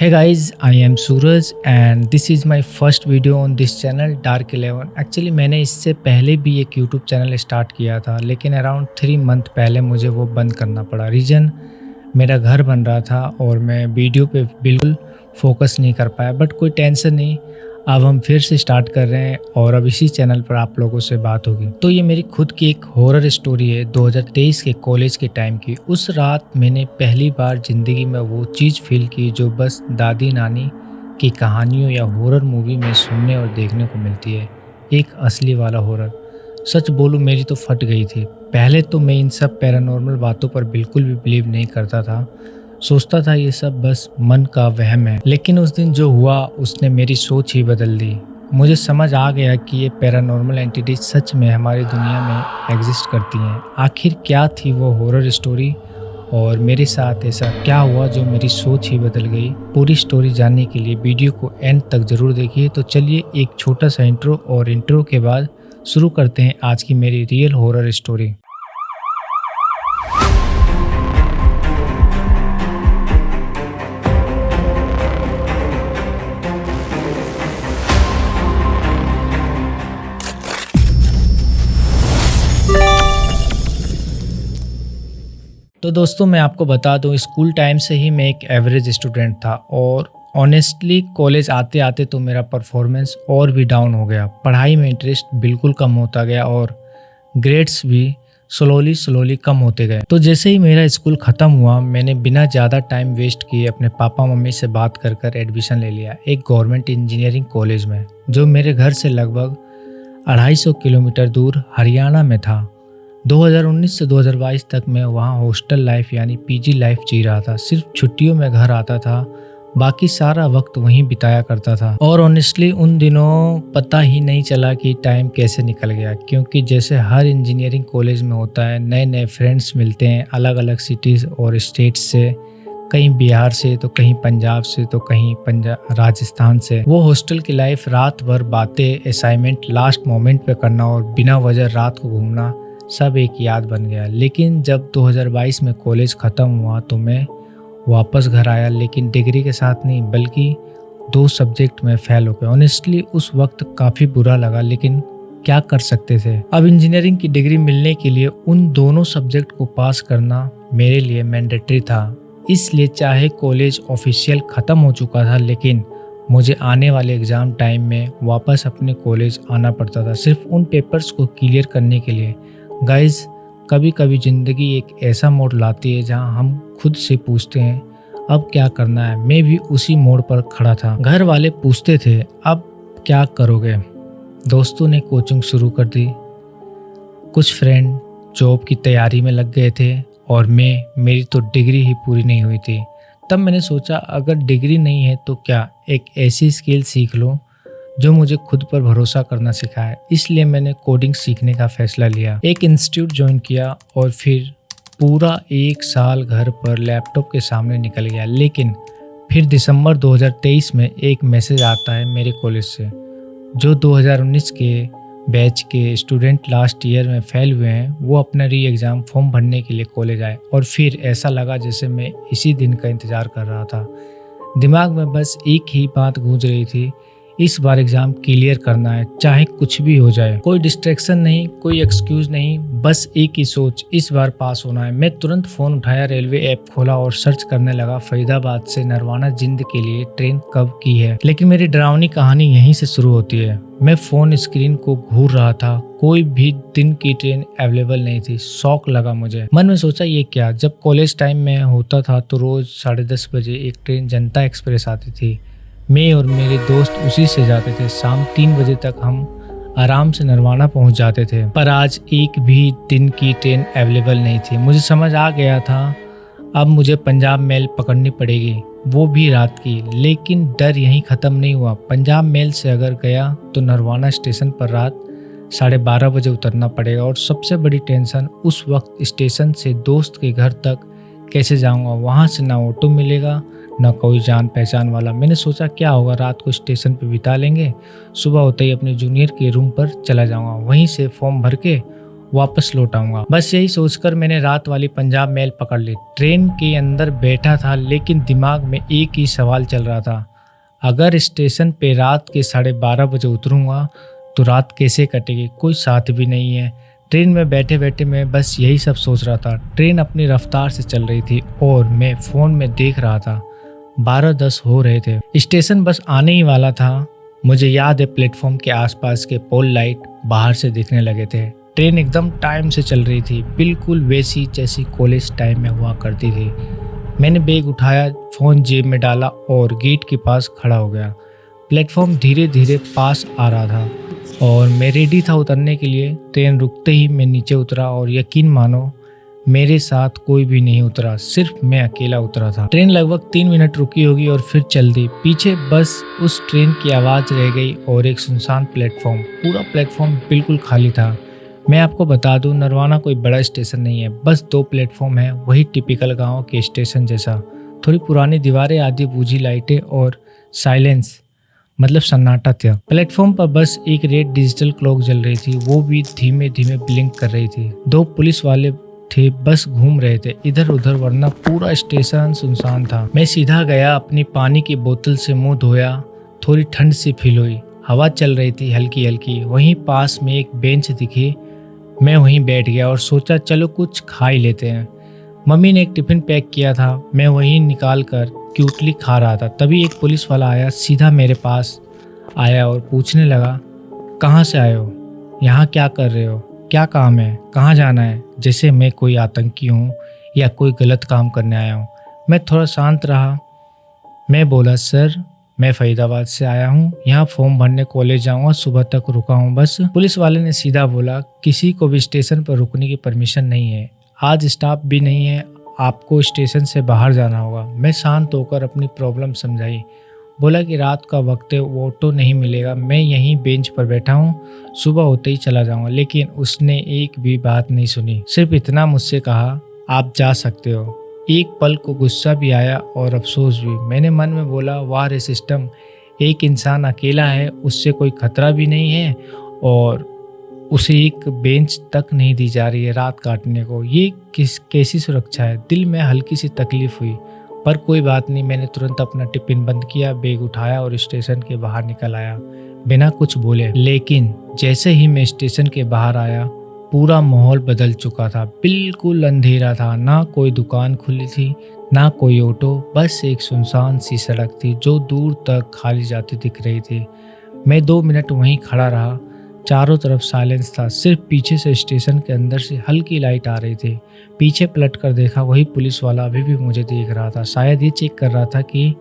Hey guys, I am Suraj and this is my first video on this channel Dark 11। Actually मैंने इससे पहले भी एक YouTube channel start किया था, लेकिन अराउंड 3 मंथ पहले मुझे वो बंद करना पड़ा। रीज़न मेरा घर बन रहा था और मैं वीडियो पे बिल्कुल फोकस नहीं कर पाया। बट कोई टेंशन नहीं, अब हम फिर से स्टार्ट कर रहे हैं और अब इसी चैनल पर आप लोगों से बात होगी। तो ये मेरी खुद की एक हॉरर स्टोरी है 2023 के कॉलेज के टाइम की। उस रात मैंने पहली बार ज़िंदगी में वो चीज़ फील की जो बस दादी नानी की कहानियों या हॉरर मूवी में सुनने और देखने को मिलती है, एक असली वाला हॉरर। सच बोलूँ, मेरी तो फट गई थी। पहले तो मैं इन सब पैरानॉर्मल बातों पर बिल्कुल भी बिलीव नहीं करता था, सोचता था ये सब बस मन का वहम है। लेकिन उस दिन जो हुआ उसने मेरी सोच ही बदल दी। मुझे समझ आ गया कि ये पैरानॉर्मल एंटिटीज सच में हमारी दुनिया में एग्जिस्ट करती हैं। आखिर क्या थी वो हॉरर स्टोरी और मेरे साथ ऐसा क्या हुआ जो मेरी सोच ही बदल गई? पूरी स्टोरी जानने के लिए वीडियो को एंड तक ज़रूर देखिए। तो चलिए एक छोटा सा इंट्रो और इंट्रो के बाद शुरू करते हैं आज की मेरी रियल हॉरर स्टोरी। तो दोस्तों, मैं आपको बता दूं, स्कूल टाइम से ही मैं एक एवरेज स्टूडेंट था और ऑनेस्टली कॉलेज आते आते तो मेरा परफॉर्मेंस और भी डाउन हो गया। पढ़ाई में इंटरेस्ट बिल्कुल कम होता गया और ग्रेड्स भी स्लोली कम होते गए। तो जैसे ही मेरा स्कूल ख़त्म हुआ, मैंने बिना ज़्यादा टाइम वेस्ट किए अपने पापा मम्मी से बात कर एडमिशन ले लिया एक गवर्नमेंट इंजीनियरिंग कॉलेज में, जो मेरे घर से लगभग 250 किलोमीटर दूर हरियाणा में था। 2019 से 2022 तक मैं वहाँ हॉस्टल लाइफ यानी पीजी लाइफ जी रहा था। सिर्फ छुट्टियों में घर आता था, बाकी सारा वक्त वहीं बिताया करता था। और ऑनेस्टली उन दिनों पता ही नहीं चला कि टाइम कैसे निकल गया, क्योंकि जैसे हर इंजीनियरिंग कॉलेज में होता है, नए नए फ्रेंड्स मिलते हैं अलग अलग सिटीज़ और स्टेट्स से, कहीं बिहार से तो कहीं पंजाब से तो कहीं राजस्थान से। वो हॉस्टल की लाइफ, रात भर बातें, असाइनमेंट लास्ट मोमेंट पे करना और बिना वजह रात को घूमना, सब एक याद बन गया। लेकिन जब 2022 में कॉलेज ख़त्म हुआ तो मैं वापस घर आया, लेकिन डिग्री के साथ नहीं, बल्कि 2 सब्जेक्ट में फेल हो गया। ऑनेस्टली उस वक्त काफ़ी बुरा लगा, लेकिन क्या कर सकते थे। अब इंजीनियरिंग की डिग्री मिलने के लिए उन दोनों सब्जेक्ट को पास करना मेरे लिए मैंडेटरी था। इसलिए चाहे कॉलेज ऑफिशियल ख़त्म हो चुका था, लेकिन मुझे आने वाले एग्ज़ाम टाइम में वापस अपने कॉलेज आना पड़ता था, सिर्फ उन पेपर्स को क्लियर करने के लिए। गाइज, कभी कभी ज़िंदगी एक ऐसा मोड़ लाती है जहां हम खुद से पूछते हैं अब क्या करना है। मैं भी उसी मोड़ पर खड़ा था। घर वाले पूछते थे अब क्या करोगे, दोस्तों ने कोचिंग शुरू कर दी, कुछ फ्रेंड जॉब की तैयारी में लग गए थे और मेरी तो डिग्री ही पूरी नहीं हुई थी। तब मैंने सोचा अगर डिग्री नहीं है तो क्या, एक ऐसी स्किल सीख लो जो मुझे खुद पर भरोसा करना सिखाए। इसलिए मैंने कोडिंग सीखने का फैसला लिया, एक इंस्टीट्यूट ज्वाइन किया और फिर पूरा 1 साल घर पर लैपटॉप के सामने निकल गया। लेकिन फिर दिसंबर 2023 में एक मैसेज आता है मेरे कॉलेज से, जो 2019 के बैच के स्टूडेंट लास्ट ईयर में फेल हुए हैं, वो अपना री एग्ज़ाम फॉर्म भरने के लिए कॉलेज आए। और फिर ऐसा लगा जैसे मैं इसी दिन का इंतज़ार कर रहा था। दिमाग में बस एक ही बात गूंज रही थी, इस बार एग्ज़ाम क्लियर करना है, चाहे कुछ भी हो जाए। कोई डिस्ट्रैक्शन नहीं, कोई एक्सक्यूज़ नहीं, बस एक ही सोच, इस बार पास होना है। मैं तुरंत फ़ोन उठाया, रेलवे ऐप खोला और सर्च करने लगा फरीदाबाद से नरवाना जिंद के लिए ट्रेन कब की है। लेकिन मेरी डरावनी कहानी यहीं से शुरू होती है। मैं फ़ोन स्क्रीन को घूर रहा था, कोई भी दिन की ट्रेन अवेलेबल नहीं थी। शौक लगा मुझे, मन में सोचा ये क्या। जब कॉलेज टाइम में होता था तो रोज़ 10:30 बजे एक ट्रेन जनता एक्सप्रेस आती थी, मैं और मेरे दोस्त उसी से जाते थे। शाम 3 बजे तक हम आराम से नरवाना पहुंच जाते थे। पर आज एक भी दिन की ट्रेन अवेलेबल नहीं थी। मुझे समझ आ गया था अब मुझे पंजाब मेल पकड़नी पड़ेगी, वो भी रात की। लेकिन डर यहीं ख़त्म नहीं हुआ। पंजाब मेल से अगर गया तो नरवाना स्टेशन पर रात 12:30 बजे उतरना पड़ेगा। और सबसे बड़ी टेंशन उस वक्त, स्टेशन से दोस्त के घर तक कैसे जाऊंगा। वहाँ से ना ऑटो मिलेगा ना कोई जान पहचान वाला। मैंने सोचा क्या होगा, रात को स्टेशन पे बिता लेंगे, सुबह होते ही अपने जूनियर के रूम पर चला जाऊंगा, वहीं से फॉर्म भर के वापस लौट आऊंगा। बस यही सोचकर मैंने रात वाली पंजाब मेल पकड़ ली। ट्रेन के अंदर बैठा था लेकिन दिमाग में एक ही सवाल चल रहा था, अगर स्टेशन पे रात के 12:30 बजे उतरूंगा तो रात कैसे कटेगी, कोई साथ भी नहीं है। ट्रेन में बैठे बैठे मैं बस यही सब सोच रहा था। ट्रेन अपनी रफ्तार से चल रही थी और मैं फ़ोन में देख रहा था 12:10 हो रहे थे। स्टेशन बस आने ही वाला था। मुझे याद है प्लेटफॉर्म के आसपास के पोल लाइट बाहर से दिखने लगे थे। ट्रेन एकदम टाइम से चल रही थी, बिल्कुल वैसी जैसी कॉलेज टाइम में हुआ करती थी। मैंने बैग उठाया, फ़ोन जेब में डाला और गेट के पास खड़ा हो गया। प्लेटफॉर्म धीरे धीरे पास आ रहा था और मैं रेडी था उतरने के लिए। ट्रेन रुकते ही मैं नीचे उतरा और यकीन मानो मेरे साथ कोई भी नहीं उतरा, सिर्फ मैं अकेला उतरा था। ट्रेन लगभग 3 मिनट रुकी होगी और फिर चल दी। पीछे बस उस ट्रेन की आवाज़ रह गई और एक सुनसान प्लेटफॉर्म। पूरा प्लेटफॉर्म बिल्कुल खाली था। मैं आपको बता दूं, नरवाना कोई बड़ा स्टेशन नहीं है, बस 2 प्लेटफॉर्म है, वही टिपिकल गाँव के स्टेशन जैसा। थोड़ी पुरानी दीवारें, आधी बूझी लाइटें और साइलेंस, मतलब सन्नाटा था। प्लेटफॉर्म पर बस एक रेड डिजिटल क्लॉक जल रही थी, वो भी धीमे धीमे ब्लिंक कर रही थी। 2 पुलिस वाले थे, बस घूम रहे थे इधर उधर, वरना पूरा स्टेशन सुनसान था। मैं सीधा गया, अपनी पानी की बोतल से मुंह धोया। थोड़ी ठंड सी फील हुई, हवा चल रही थी हल्की हल्की। वहीं पास में एक बेंच दिखी, मैं वहीं बैठ गया और सोचा चलो कुछ खा ही लेते हैं। मम्मी ने एक टिफिन पैक किया था, मैं वहीं निकाल कर क्यूटली खा रहा था। तभी एक पुलिस वाला आया, सीधा मेरे पास आया और पूछने लगा, कहाँ से आए हो, यहाँ क्या कर रहे हो, क्या काम है, कहाँ जाना है, जैसे मैं कोई आतंकी हूँ या कोई गलत काम करने आया हूँ। मैं थोड़ा शांत रहा। मैं बोला, सर मैं फरीदाबाद से आया हूँ, यहाँ फॉर्म भरने कॉलेज जाऊँगा, सुबह तक रुका हूँ बस। पुलिस वाले ने सीधा बोला, किसी को भी स्टेशन पर रुकने की परमिशन नहीं है, आज स्टाफ भी नहीं है, आपको स्टेशन से बाहर जाना होगा। मैं शांत होकर अपनी प्रॉब्लम समझाई। बोला कि रात का वक्त है, वो ऑटो नहीं मिलेगा, मैं यहीं बेंच पर बैठा हूँ, सुबह होते ही चला जाऊँगा। लेकिन उसने एक भी बात नहीं सुनी, सिर्फ इतना मुझसे कहा, आप जा सकते हो। एक पल को गुस्सा भी आया और अफसोस भी। मैंने मन में बोला, वाह रे सिस्टम, एक इंसान अकेला है, उससे कोई खतरा भी नहीं है और उसे एक बेंच तक नहीं दी जा रही है रात काटने को। ये कैसी सुरक्षा है। दिल में हल्की सी तकलीफ हुई, पर कोई बात नहीं। मैंने तुरंत अपना टिफिन बंद किया, बैग उठाया और स्टेशन के बाहर निकल आया बिना कुछ बोले। लेकिन जैसे ही मैं स्टेशन के बाहर आया, पूरा माहौल बदल चुका था। बिल्कुल अंधेरा था, ना कोई दुकान खुली थी, ना कोई ऑटो, बस एक सुनसान सी सड़क थी जो दूर तक खाली जाती दिख रही थी। मैं 2 मिनट वहीं खड़ा रहा। चारों तरफ साइलेंस था, सिर्फ पीछे से स्टेशन के अंदर से हल्की लाइट आ रही थी। पीछे पलट कर देखा, वही पुलिस वाला अभी भी मुझे देख रहा था। शायद ये चेक कर रहा था कि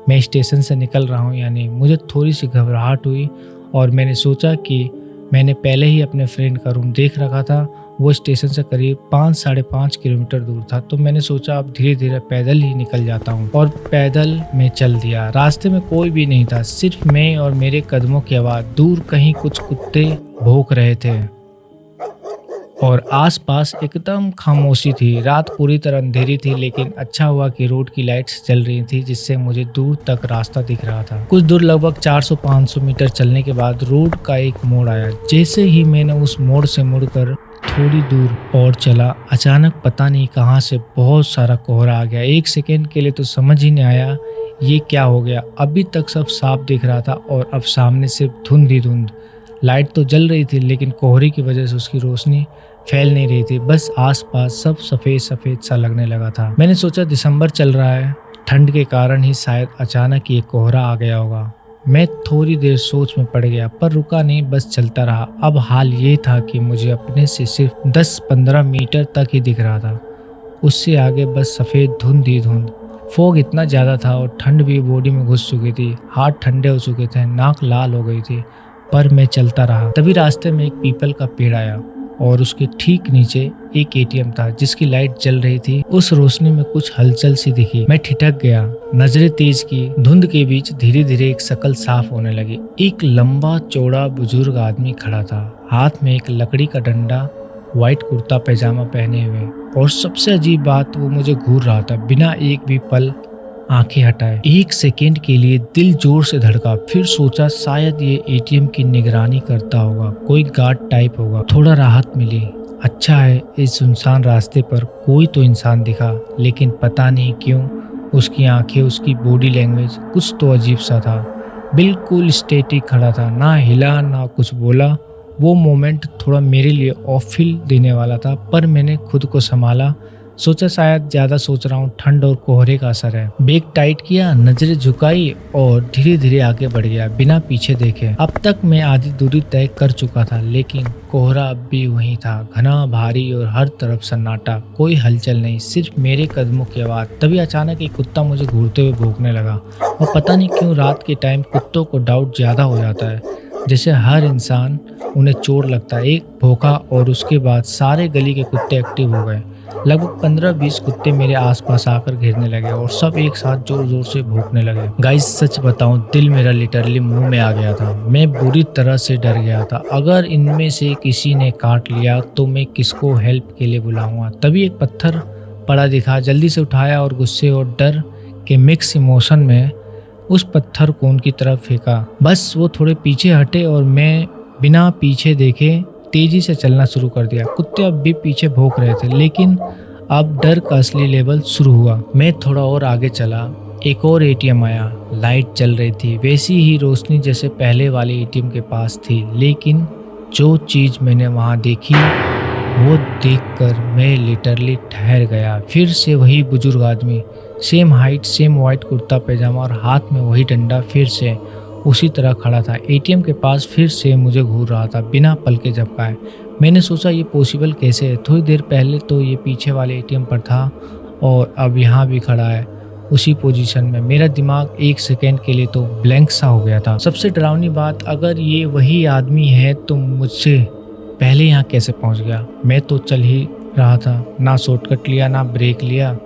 मैं स्टेशन से निकल रहा हूँ या नहीं। मुझे थोड़ी सी घबराहट हुई और मैंने सोचा कि मैंने पहले ही अपने फ्रेंड का रूम देख रखा था, वो स्टेशन से करीब 5-5.5 किलोमीटर दूर था। तो मैंने सोचा अब धीरे धीरे पैदल ही निकल जाता हूँ, और पैदल मैं चल दिया। रास्ते में कोई भी नहीं था, सिर्फ मैं और मेरे कदमों की आवाज़। दूर कहीं कुछ कुत्ते भौंक रहे थे और आसपास एकदम खामोशी थी। रात पूरी तरह अंधेरी थी, लेकिन अच्छा हुआ कि रोड की लाइट्स जल रही थी, जिससे मुझे दूर तक रास्ता दिख रहा था। कुछ दूर, लगभग 400-500 मीटर चलने के बाद रोड का एक मोड़ आया। जैसे ही मैंने उस मोड़ से मुड़कर थोड़ी दूर और चला, अचानक पता नहीं कहां से बहुत सारा कोहरा आ गया। 1 सेकेंड के लिए तो समझ ही नहीं आया ये क्या हो गया। अभी तक सब साफ दिख रहा था और अब सामने सिर्फ धुंध ही धुंध। लाइट तो जल रही थी, लेकिन कोहरे की वजह से उसकी रोशनी फैल नहीं रही थी। बस आसपास सब सफ़ेद सफ़ेद सा लगने लगा था। मैंने सोचा दिसंबर चल रहा है, ठंड के कारण ही शायद अचानक ये कोहरा आ गया होगा। मैं थोड़ी देर सोच में पड़ गया, पर रुका नहीं, बस चलता रहा। अब हाल ये था कि मुझे अपने से सिर्फ 10-15 मीटर तक ही दिख रहा था, उससे आगे बस सफ़ेद धुंध ही धुंध। फॉग इतना ज़्यादा था और ठंड भी बॉडी में घुस चुकी थी। हाथ ठंडे हो चुके थे, नाक लाल हो गई थी, पर मैं चलता रहा। तभी रास्ते में एक पीपल का पेड़ आया और उसके ठीक नीचे एक एटीएम था जिसकी लाइट जल रही थी। उस रोशनी में कुछ हलचल सी दिखी। मैं ठिठक गया, नजरें तेज की। धुंध के बीच धीरे धीरे एक शक्ल साफ होने लगी। एक लंबा चौड़ा बुजुर्ग आदमी खड़ा था, हाथ में एक लकड़ी का डंडा, व्हाइट कुर्ता पैजामा पहने हुए। और सबसे अजीब बात, वो मुझे घूर रहा था बिना एक भी पल आंखें हटाए। 1 सेकेंड के लिए दिल जोर से धड़का, फिर सोचा शायद ये एटीएम की निगरानी करता होगा, कोई गार्ड टाइप होगा। थोड़ा राहत मिली अच्छा है इस सुनसान रास्ते पर कोई तो इंसान दिखा, लेकिन पता नहीं क्यों उसकी आंखें, उसकी बॉडी लैंग्वेज कुछ तो अजीब सा था। बिल्कुल स्टेटिक खड़ा था, ना हिला ना कुछ बोला। वो मोमेंट थोड़ा मेरे लिए ऑफ फील देने वाला था, पर मैंने खुद को संभाला। सोचा शायद ज़्यादा सोच रहा हूँ, ठंड और कोहरे का असर है। बैग टाइट किया, नजरें झुकाई और धीरे धीरे आगे बढ़ गया बिना पीछे देखे। अब तक मैं आधी दूरी तय कर चुका था, लेकिन कोहरा अब भी वहीं था, घना भारी और हर तरफ सन्नाटा। कोई हलचल नहीं, सिर्फ मेरे कदमों की आवाज़। तभी अचानक एक कुत्ता मुझे घूरते हुए भौंकने लगा। और पता नहीं क्यों रात के टाइम कुत्तों को डाउट ज़्यादा हो जाता है, जैसे हर इंसान उन्हें चोट लगता है। एक भौंका और उसके बाद सारे गली के कुत्ते एक्टिव हो गए। लगभग 15-20 कुत्ते मेरे आसपास आकर घेरने लगे और सब एक साथ जोर जोर से भौंकने लगे। गाइस सच बताऊं, दिल मेरा लिटरली मुंह में आ गया था। मैं बुरी तरह से डर गया था। अगर इनमें से किसी ने काट लिया तो मैं किसको हेल्प के लिए बुलाऊंगा। तभी एक पत्थर पड़ा दिखा, जल्दी से उठाया और गुस्से और डर के मिक्स इमोशन में उस पत्थर को उनकी तरफ फेंका। बस वो थोड़े पीछे हटे और मैं बिना पीछे देखे तेजी से चलना शुरू कर दिया। कुत्ते अब भी पीछे भौंक रहे थे, लेकिन अब डर का असली लेवल शुरू हुआ। मैं थोड़ा और आगे चला, एक और एटीएम आया। लाइट जल रही थी, वैसी ही रोशनी जैसे पहले वाले एटीएम के पास थी। लेकिन जो चीज़ मैंने वहाँ देखी वो देखकर मैं लिटरली ठहर गया। फिर से वही बुजुर्ग आदमी, same height, same white kurta pyjama और हाथ में वही डंडा, फिर से उसी तरह खड़ा था। एटीएम के पास फिर से मुझे घूर रहा था बिना पलके झपकाए। मैंने सोचा ये पॉसिबल कैसे है। थोड़ी देर पहले तो ये पीछे वाले एटीएम पर था और अब यहाँ भी खड़ा है उसी पोजीशन में। मेरा दिमाग एक सेकेंड के लिए तो ब्लैंक सा हो गया था। सबसे डरावनी बात, अगर ये वही आदमी है तो मुझसे पहले यहाँ कैसे पहुँच गया। मैं तो चल ही रहा था, ना शॉर्टकट लिया ना ब्रेक लिया।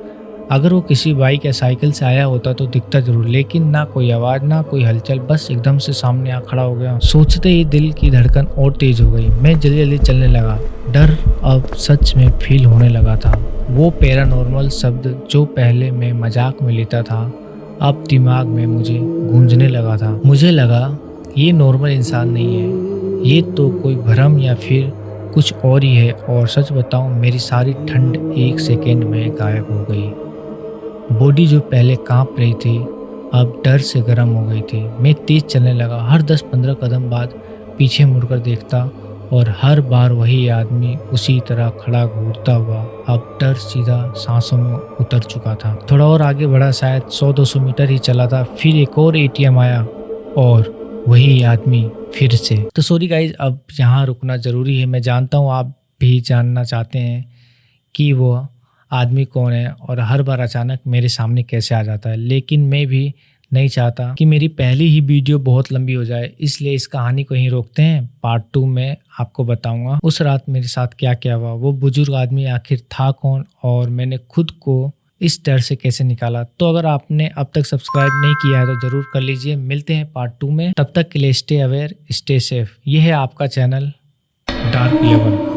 अगर वो किसी बाइक या साइकिल से आया होता तो दिखता जरूर, लेकिन ना कोई आवाज़ ना कोई हलचल, बस एकदम से सामने आ खड़ा हो गया। सोचते ही दिल की धड़कन और तेज हो गई। मैं जल्दी जल्दी चलने लगा। डर अब सच में फील होने लगा था। वो पैरानॉर्मल शब्द जो पहले मैं मजाक में लेता था, अब दिमाग में मुझे गूंजने लगा था। मुझे लगा ये नॉर्मल इंसान नहीं है, ये तो कोई भ्रम या फिर कुछ और ही है। और सच बताऊं, मेरी सारी ठंड एक सेकेंड में गायब हो गई। बॉडी जो पहले कांप रही थी अब डर से गर्म हो गई थी। मैं तेज चलने लगा, हर 10-15 कदम बाद पीछे मुड़कर देखता और हर बार वही आदमी उसी तरह खड़ा घूरता हुआ। अब डर सीधा सांसों में उतर चुका था। थोड़ा और आगे बढ़ा, शायद 100-200 मीटर ही चला था, फिर एक और एटीएम आया और वही आदमी फिर से। तो सॉरी गाइज, अब यहाँ रुकना ज़रूरी है। मैं जानता हूँ आप भी जानना चाहते हैं कि वो आदमी कौन है और हर बार अचानक मेरे सामने कैसे आ जाता है, लेकिन मैं भी नहीं चाहता कि मेरी पहली ही वीडियो बहुत लंबी हो जाए, इसलिए इस कहानी को यहीं रोकते हैं। पार्ट 2 में आपको बताऊंगा उस रात मेरे साथ क्या क्या हुआ, वो बुजुर्ग आदमी आखिर था कौन और मैंने खुद को इस डर से कैसे निकाला। तो अगर आपने अब तक सब्सक्राइब नहीं किया है तो जरूर कर लीजिए। मिलते हैं पार्ट 2 में, तब तक के लिए स्टे अवेयर, स्टे सेफ। ये है आपका चैनल डार्क 11।